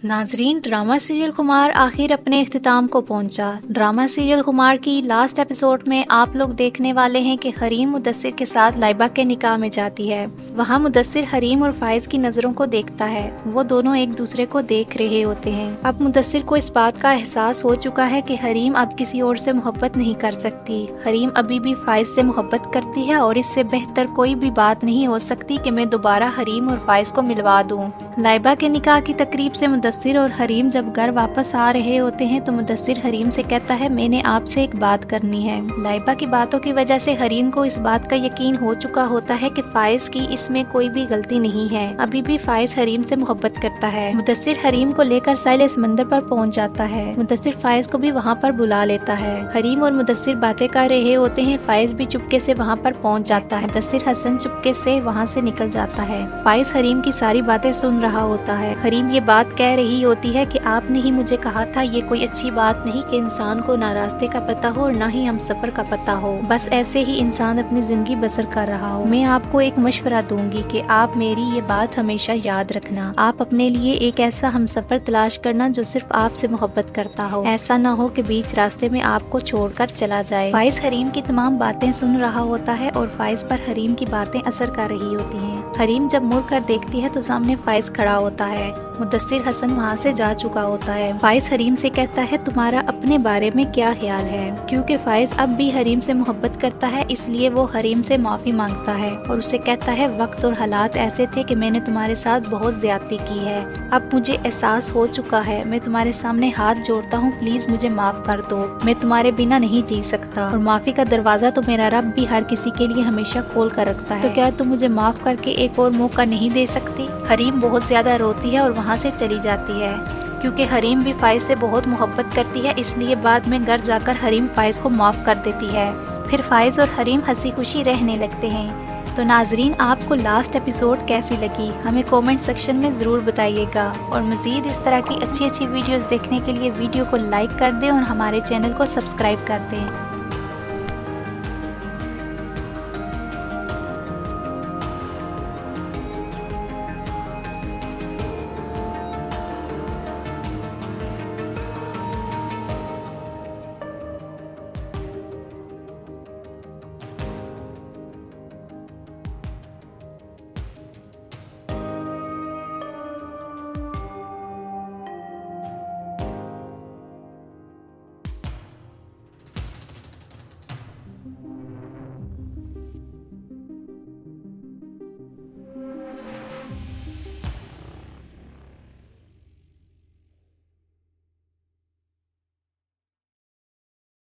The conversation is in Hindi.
नाजरीन, ड्रामा सीरियल खुमार आखिर अपने इख्तिताम को पहुंचा। ड्रामा सीरियल खुमार की लास्ट एपिसोड में आप लोग देखने वाले हैं कि हरीम मुदस्सिर के साथ लाइबा के निकाह में जाती है। वहां मुदस्सिर हरीम और फाइज की नजरों को देखता है। वो दोनों एक दूसरे को देख रहे होते हैं। अब मुदस्सिर को इस बात का एहसास हो चुका है कि हरीम अब किसी और से मोहब्बत नहीं कर सकती। हरीम अभी भी फाइज से मोहब्बत करती है और इससे बेहतर कोई भी बात नहीं हो सकती कि मैं दोबारा हरीम और फाइज को मिलवा दूँ। लाइबा के निकाह की तकरीब से मुदस्सिर और हरीम जब घर वापस आ रहे होते हैं तो मुदस्सिर हरीम से कहता है, मैंने आपसे एक बात करनी है। लाइबा की बातों की वजह से हरीम को इस बात का यकीन हो चुका होता है कि फाइज की इसमें कोई भी गलती नहीं है। अभी भी फाइज हरीम से मोहब्बत करता है। मुदस्सिर हरीम को लेकर साहिल समंदर पर पहुंच जाता है। मुदस्सिर फाइज को भी वहाँ पर बुला लेता है। हरीम और मुदस्सिर बातें कर रहे होते हैं। फाइज भी चुपके से वहाँ पर पहुँच जाता है। मुदस्सिर हसन चुपके से वहाँ से निकल जाता है। फाइज हरीम की सारी बातें सुन रहा होता है। हरीम ये बात कह रही होती है कि आपने ही मुझे कहा था ये कोई अच्छी बात नहीं कि इंसान को ना रास्ते का पता हो और ना ही हम सफर का पता हो। बस ऐसे ही इंसान अपनी जिंदगी बसर कर रहा हो। मैं आपको एक मशवरा दूंगी कि आप मेरी ये बात हमेशा याद रखना। आप अपने लिए एक ऐसा हम सफर तलाश करना जो सिर्फ आपसे मोहब्बत करता हो। ऐसा ना हो कि बीच रास्ते में आपको छोड़कर चला जाए। फाइज हरीम की तमाम बातें सुन रहा होता है और फाइज पर हरीम की बातें असर कर रही होती हैं। हरीम जब मुड़ कर देखती है तो सामने फाइज खड़ा होता है। मुदस्सिर हसन वहाँ से जा चुका होता है। फाइज हरीम से कहता है, तुम्हारा अपने बारे में क्या ख्याल है? क्योंकि फाइज अब भी हरीम से मोहब्बत करता है इसलिए वो हरीम से माफी मांगता है और उसे कहता है, वक्त और हालात ऐसे थे कि मैंने तुम्हारे साथ बहुत ज्यादती की है। अब मुझे एहसास हो चुका है। मैं तुम्हारे सामने हाथ जोड़ता हूँ, प्लीज मुझे माफ कर दो। मैं तुम्हारे बिना नहीं जी सकता और माफी का दरवाजा तो मेरा रब भी हर किसी के लिए हमेशा खोल कर रखता है। तो क्या तुम मुझे माफ करके एक और मौका नहीं दे सकती? हरीम बहुत ज्यादा रोती है और वहाँ से चली जाती है। क्योंकि हरीम भी फाइज से बहुत मोहब्बत करती है इसलिए बाद में घर जाकर हरीम फाइज को माफ कर देती है। फिर फाइज और हरीम हंसी खुशी रहने लगते हैं। तो नाजरीन, आपको लास्ट एपिसोड कैसी लगी हमें कमेंट सेक्शन में ज़रूर बताइएगा और मज़ीद इस तरह की अच्छी वीडियोस देखने के लिए वीडियो को लाइक कर दें और हमारे चैनल को सब्सक्राइब कर दें।